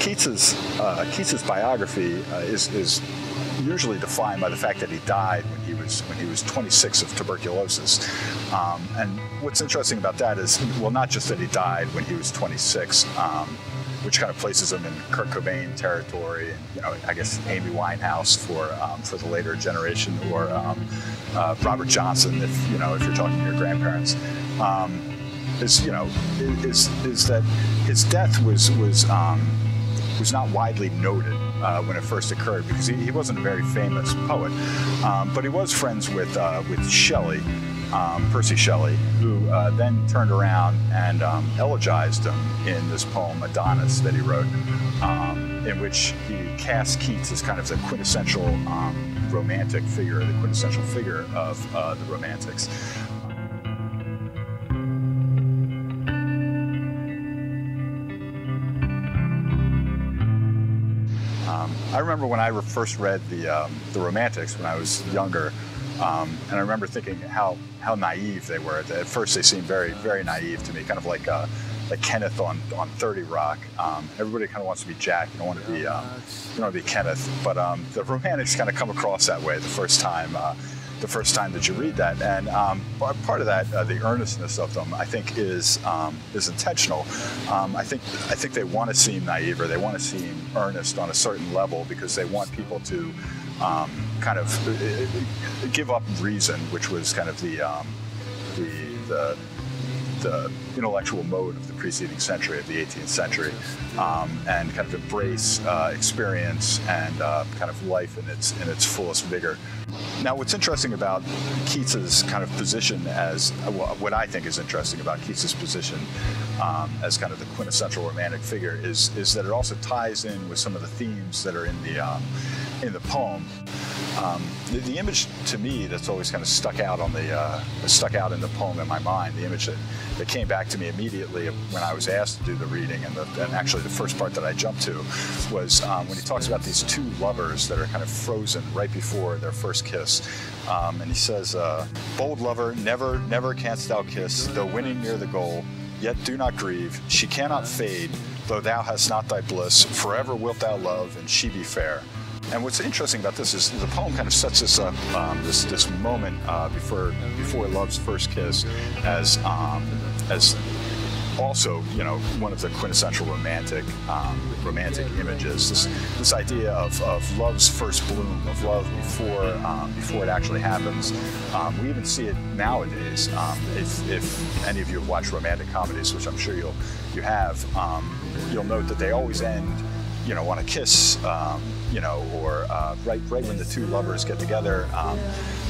Keats's biography is usually defined by the fact that he died when he was 26 of tuberculosis. And what's interesting about that is, well, not just that he died when he was 26, which kind of places him in Kurt Cobain territory, and I guess Amy Winehouse for the later generation, or Robert Johnson if you're talking to your grandparents. Is that his death was not widely noted when it first occurred, because he wasn't a very famous poet, but he was friends with Shelley, Percy Shelley, who then turned around and elegized him in this poem Adonis that he wrote, in which he cast Keats as kind of the quintessential romantic figure, the quintessential figure of the Romantics. I remember when I first read the Romantics when I was younger, and I remember thinking how naive they were. At first, they seemed very, very naive to me, kind of like Kenneth on 30 Rock. Everybody kind of wants to be Jack. You don't want to be Kenneth. But the Romantics kind of come across that way the first time that you read that, and part of that, the earnestness of them, I think, is intentional. I think they want to seem naive, or they want to seem earnest on a certain level, because they want people to kind of give up reason, which was kind of the intellectual mode of the preceding century, of the 18th century, and kind of embrace experience and kind of life in its fullest vigor. Now, what's interesting about Keats's kind of position as, what I think is interesting about Keats's position as kind of the quintessential romantic figure is that it also ties in with some of the themes that are in the poem. The image to me that's always kind of stuck out in the poem in my mind, the image that came back to me immediately when I was asked to do the reading, and actually the first part that I jumped to was when he talks about these two lovers that are kind of frozen right before their first kiss. And he says, "Bold lover, never, never canst thou kiss, though winning near the goal, yet do not grieve. She cannot fade, though thou hast not thy bliss. Forever wilt thou love, and she be fair." And what's interesting about this is the poem kind of sets us up, this moment before love's first kiss, as also one of the quintessential romantic images. This idea of love's first bloom, of love before it actually happens. We even see it nowadays. If any of you have watched romantic comedies, which I'm sure you have, you'll note that they always end on a kiss, or right when the two lovers get together.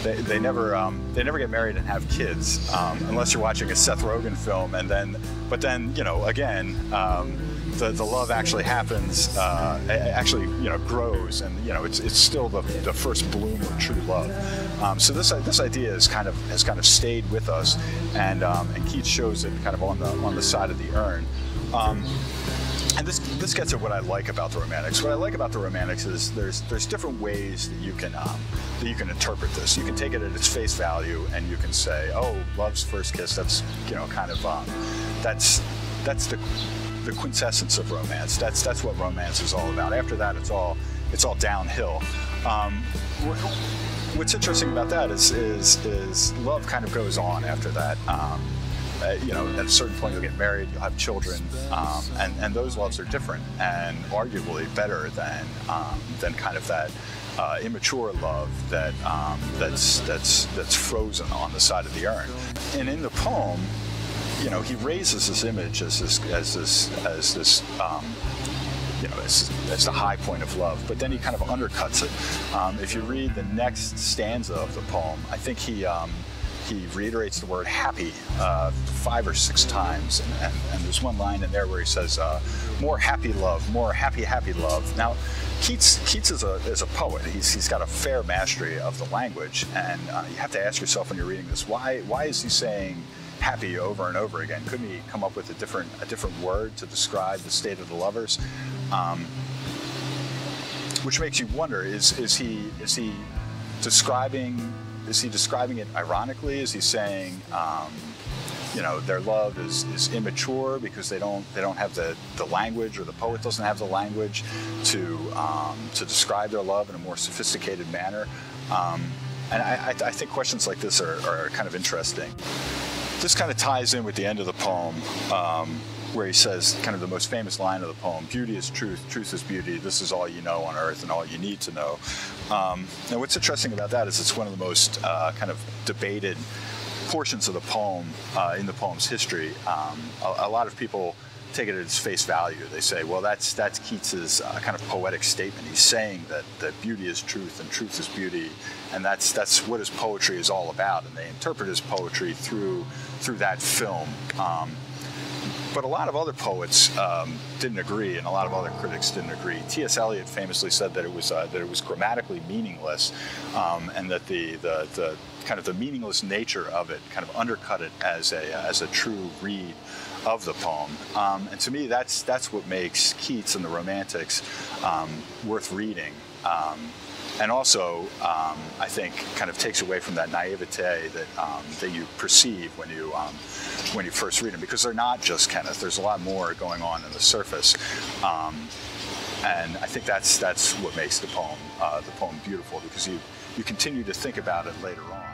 They never get married and have kids, unless you're watching a Seth Rogen film, but then again, the love actually happens, actually grows, and it's still the first bloom of true love. So this idea has kind of stayed with us, and Keats shows it kind of on the side of the urn. And this gets at what I like about the Romantics. What I like about the Romantics is there's different ways that you can interpret this. You can take it at its face value, and you can say, oh, love's first kiss. That's kind of that's the quintessence of romance. That's what romance is all about. After that, it's all downhill. What's interesting about that is love kind of goes on after that. At a certain point you'll get married, you'll have children, and those loves are different and arguably better than kind of that immature love that's frozen on the side of the urn. And in the poem, he raises this image as the high point of love, but then he kind of undercuts it. If you read the next stanza of the poem, I think he reiterates the word happy 5 or 6 times, and there's one line in there where he says, more happy love, more happy love. Now, Keats is a poet. He's got a fair mastery of the language, and you have to ask yourself when you're reading this, why is he saying happy over and over again? Couldn't he come up with a different word to describe the state of the lovers? Which makes you wonder, is he describing it ironically? Is he saying, their love is immature because they don't have the language, or the poet doesn't have the language to describe their love in a more sophisticated manner. And I think questions like this are kind of interesting. This kind of ties in with the end of the poem, where he says kind of the most famous line of the poem: "Beauty is truth, truth is beauty. This is all you know on earth and all you need to know." And what's interesting about that is it's one of the most kind of debated portions of the poem in the poem's history. A lot of people take it at its face value. They say, well, that's Keats's kind of poetic statement. He's saying that beauty is truth and truth is beauty, and that's what his poetry is all about. And they interpret his poetry through that film. But a lot of other poets didn't agree, and a lot of other critics didn't agree. T.S. Eliot famously said that it was grammatically meaningless, and that the kind of the meaningless nature of it kind of undercut it as a true read of the poem. And to me, that's what makes Keats and the Romantics worth reading. And also, I think, kind of takes away from that naivete that you perceive when you first read them, because they're not just Kenneth. There's a lot more going on in the surface, and I think that's what makes the poem beautiful, because you continue to think about it later on.